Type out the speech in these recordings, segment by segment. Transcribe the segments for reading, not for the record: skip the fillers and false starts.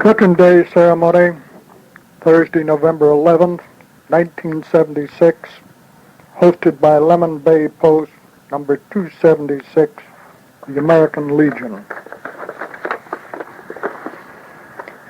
Veteran Day ceremony, Thursday, November 11th, 1976, hosted by Lemon Bay Post, number 276, the American Legion.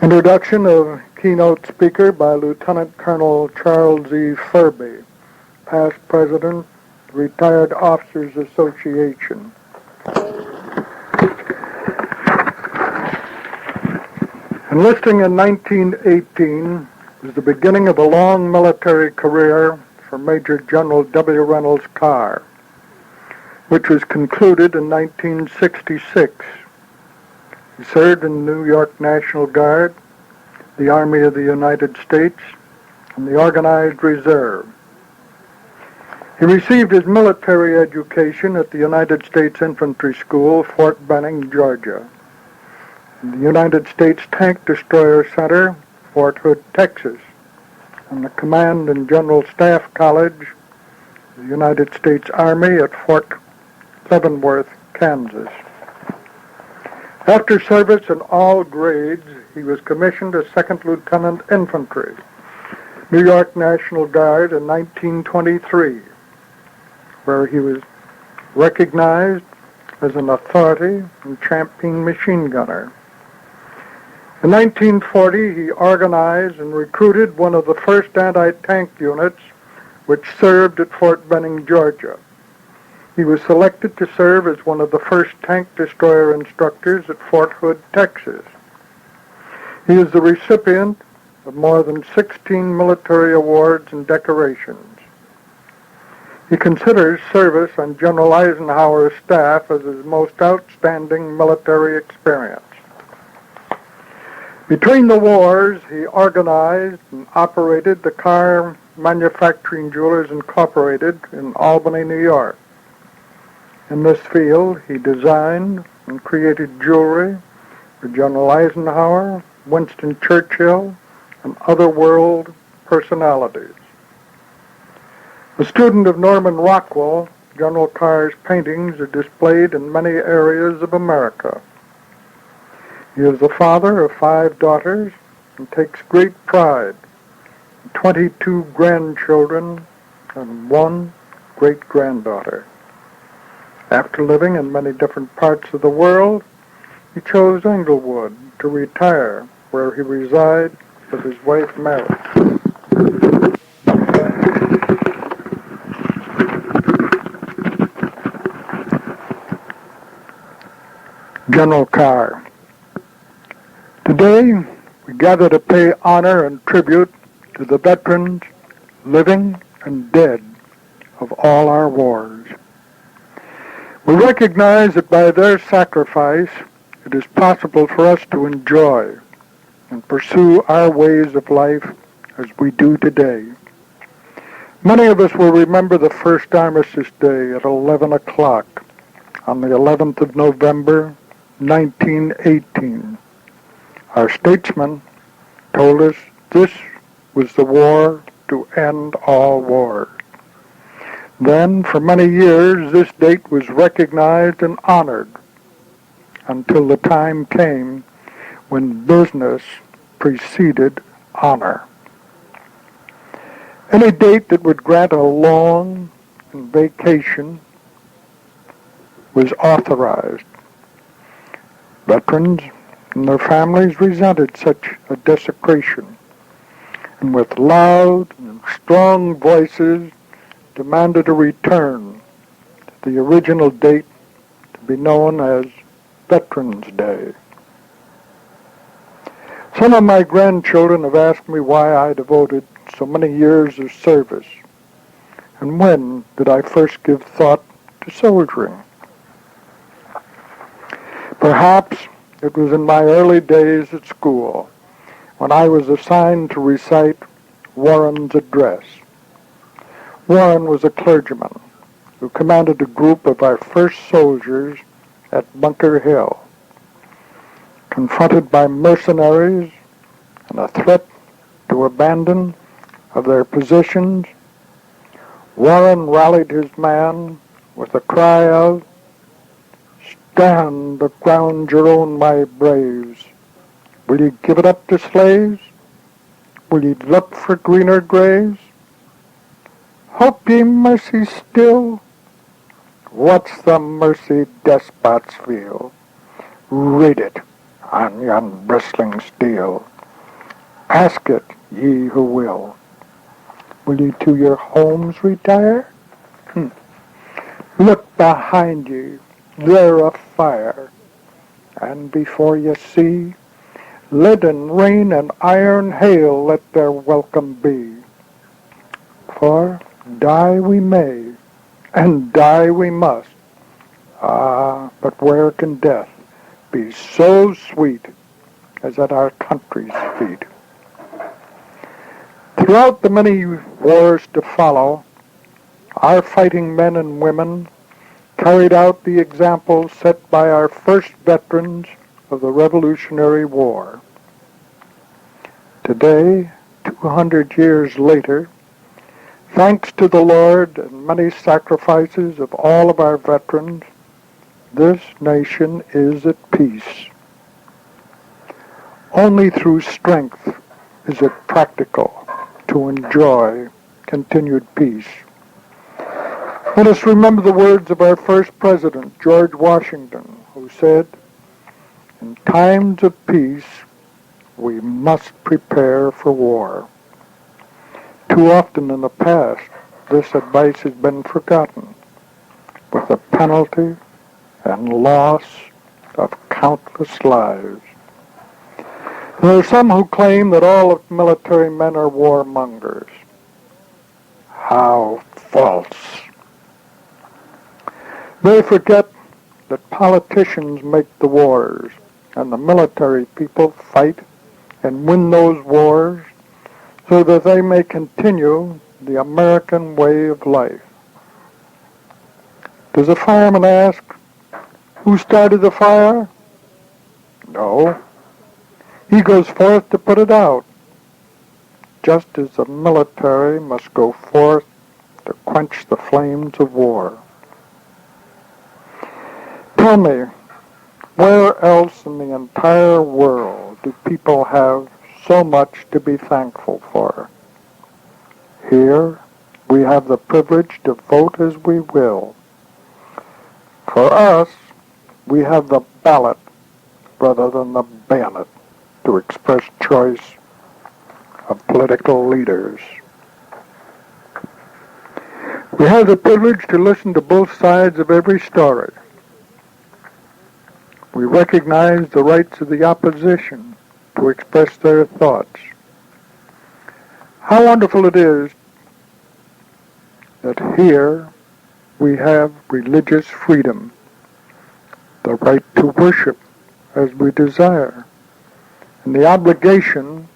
Introduction of keynote speaker by Lieutenant Colonel Charles E. Furby, past president, Retired Officers Association. Enlisting in 1918 was the beginning of a long military career for Major General W. Reynolds Carr, which was concluded in 1966. He served in the New York National Guard, the Army of the United States, and the Organized Reserve. He received his military education at the United States Infantry School, Fort Benning, Georgia, and the United States Tank Destroyer Center, Fort Hood, Texas, and the Command and General Staff College, the United States Army at Fort Leavenworth, Kansas. After service in all grades, he was commissioned as Second Lieutenant Infantry, New York National Guard in 1923, where he was recognized as an authority and champion machine gunner. In 1940, he organized and recruited one of the first anti-tank units which served at Fort Benning, Georgia. He was selected to serve as one of the first tank destroyer instructors at Fort Hood, Texas. He is the recipient of more than 16 military awards and decorations. He considers service on General Eisenhower's staff as his most outstanding military experience. Between the wars, he organized and operated the Carr Manufacturing Jewelers Incorporated in Albany, New York. In this field, he designed and created jewelry for General Eisenhower, Winston Churchill, and other world personalities. A student of Norman Rockwell, General Carr's paintings are displayed in many areas of America. He is the father of 5 daughters and takes great pride in 22 grandchildren and 1 great-granddaughter. After living in many different parts of the world, he chose Englewood to retire, where he resides with his wife Mary. General Carr. Today, we gather to pay honor and tribute to the veterans, living and dead, of all our wars. We recognize that by their sacrifice, it is possible for us to enjoy and pursue our ways of life as we do today. Many of us will remember the first Armistice Day at 11 o'clock on the 11th of November, 1918. Our statesmen told us this was the war to end all wars. Then, for many years, this date was recognized and honored until the time came when business preceded honor. Any date that would grant a long vacation was authorized. Veterans and their families resented such a desecration, and with loud and strong voices demanded a return to the original date to be known as Veterans Day. Some of my grandchildren have asked me why I devoted so many years of service, and when did I first give thought to soldiering. Perhaps it was in my early days at school, when I was assigned to recite Warren's address. Warren was a clergyman who commanded a group of our first soldiers at Bunker Hill. Confronted by mercenaries and a threat to abandon of their positions, Warren rallied his man with a cry of, stand the ground your own, my braves? Will ye give it up to slaves? Will ye look for greener graves? Hope ye mercy still? What's the mercy despots feel? Read it on yon bristling steel. Ask it, ye who will. Will ye to your homes retire? Look behind ye, there a fire, and before ye see, lead and rain and iron hail let their welcome be. For die we may, and die we must. Ah, but where can death be so sweet as at our country's feet? Throughout the many wars to follow, our fighting men and women carried out the example set by our first veterans of the Revolutionary War. Today, 200 years later, thanks to the Lord and many sacrifices of all of our veterans, this nation is at peace. Only through strength is it practical to enjoy continued peace. Let us remember the words of our first president, George Washington, who said, "In times of peace, we must prepare for war." Too often in the past, this advice has been forgotten, with the penalty and loss of countless lives. There are some who claim that all of military men are warmongers. How false! They forget that politicians make the wars, and the military people fight and win those wars so that they may continue the American way of life. Does a fireman ask, "Who started the fire?" No. He goes forth to put it out, just as the military must go forth to quench the flames of war. Tell me, where else in the entire world do people have so much to be thankful for? Here, we have the privilege to vote as we will. For us, we have the ballot rather than the bayonet to express choice of political leaders. We have the privilege to listen to both sides of every story. We recognize the rights of the opposition to express their thoughts. How wonderful it is that here we have religious freedom, the right to worship as we desire, and the obligation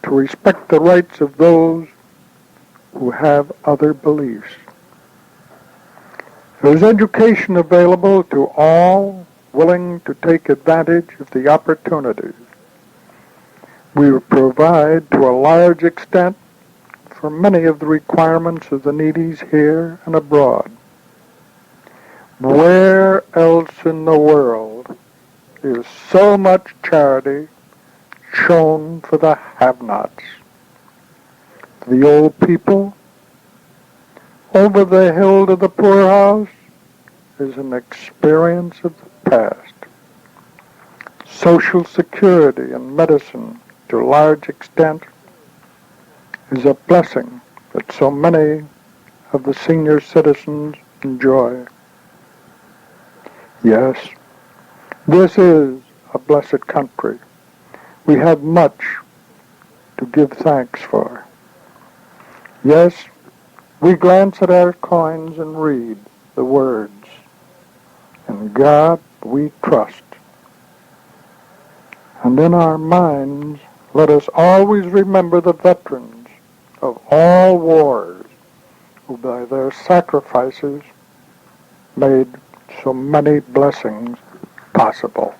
to respect the rights of those who have other beliefs. There is education available to all willing to take advantage of the opportunities. We provide to a large extent for many of the requirements of the needies here and abroad. Where else in the world is so much charity shown for the have-nots? The old people, over the hill to the poorhouse, is an experience of the past. Social security and medicine, to a large extent, is a blessing that so many of the senior citizens enjoy. Yes, this is a blessed country. We have much to give thanks for. Yes, we glance at our coins and read the words, "In God we trust." And in our minds, let us always remember the veterans of all wars who by their sacrifices made so many blessings possible.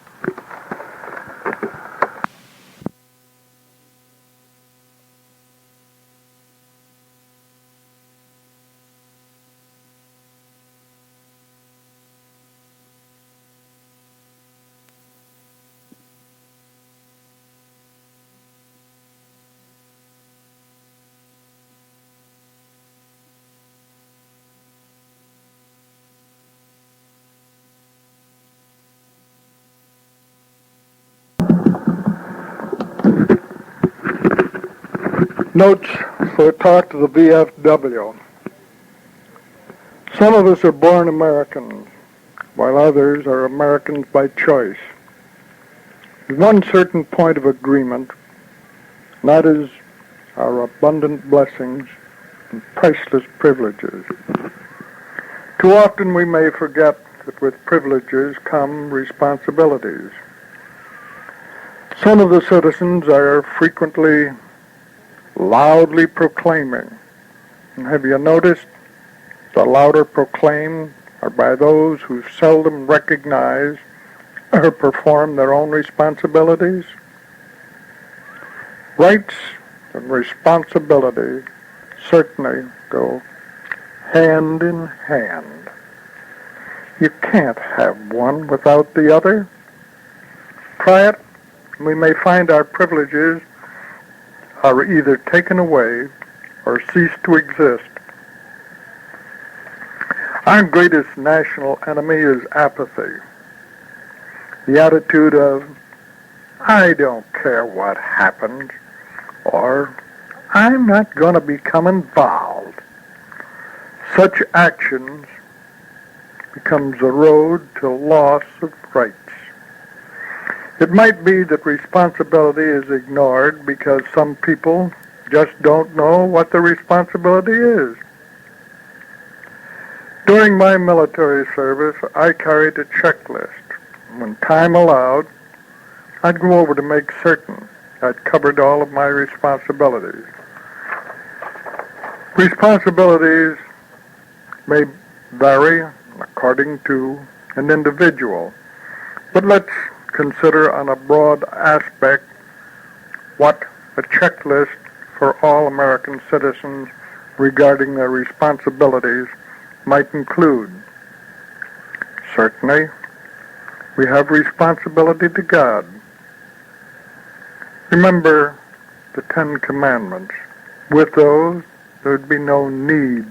Notes for a talk to the VFW. Some of us are born Americans, while others are Americans by choice. There's one certain point of agreement, and that is our abundant blessings and priceless privileges. Too often we may forget that with privileges come responsibilities. Some of the citizens are frequently loudly proclaiming, and have you noticed the louder proclaimed are by those who seldom recognize or perform their own responsibilities? Rights and responsibility certainly go hand in hand. You can't have one without the other. Try it, and we may find our privileges are either taken away or cease to exist. Our greatest national enemy is apathy. The attitude of, I don't care what happens, or I'm not going to become involved. Such actions becomes a road to loss of rights. It might be that responsibility is ignored because some people just don't know what the responsibility is. During my military service, I carried a checklist. When time allowed, I'd go over to make certain I'd covered all of my responsibilities. Responsibilities may vary according to an individual, but let's consider on a broad aspect what a checklist for all American citizens regarding their responsibilities might include. Certainly, we have responsibility to God. Remember the Ten Commandments. With those, there would be no need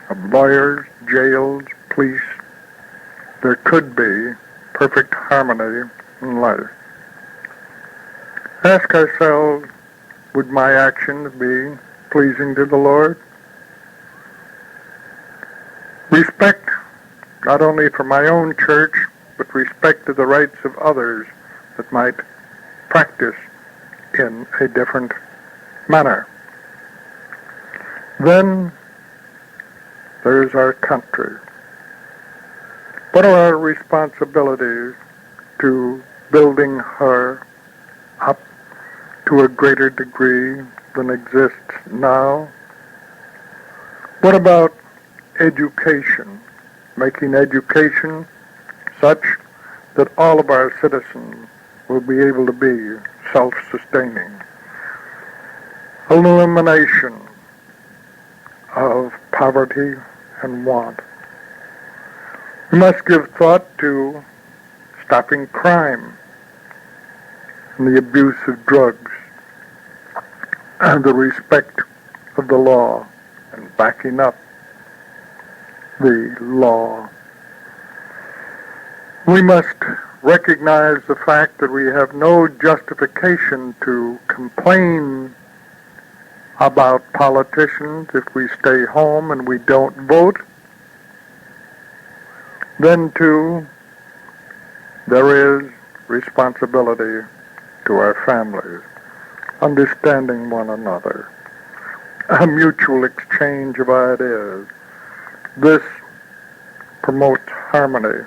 of lawyers, jails, police. There could be perfect harmony in life. Ask ourselves, would my actions be pleasing to the Lord? Respect, not only for my own church, but respect to the rights of others that might practice in a different manner. Then there's our country. What are our responsibilities to building her up to a greater degree than exists now? What about education? Making education such that all of our citizens will be able to be self-sustaining. Elimination of poverty and want. We must give thought to stopping crime and the abuse of drugs and the respect of the law and backing up the law. We must recognize the fact that we have no justification to complain about politicians if we stay home and we don't vote. Then, too, there is responsibility to our families, understanding one another, a mutual exchange of ideas. This promotes harmony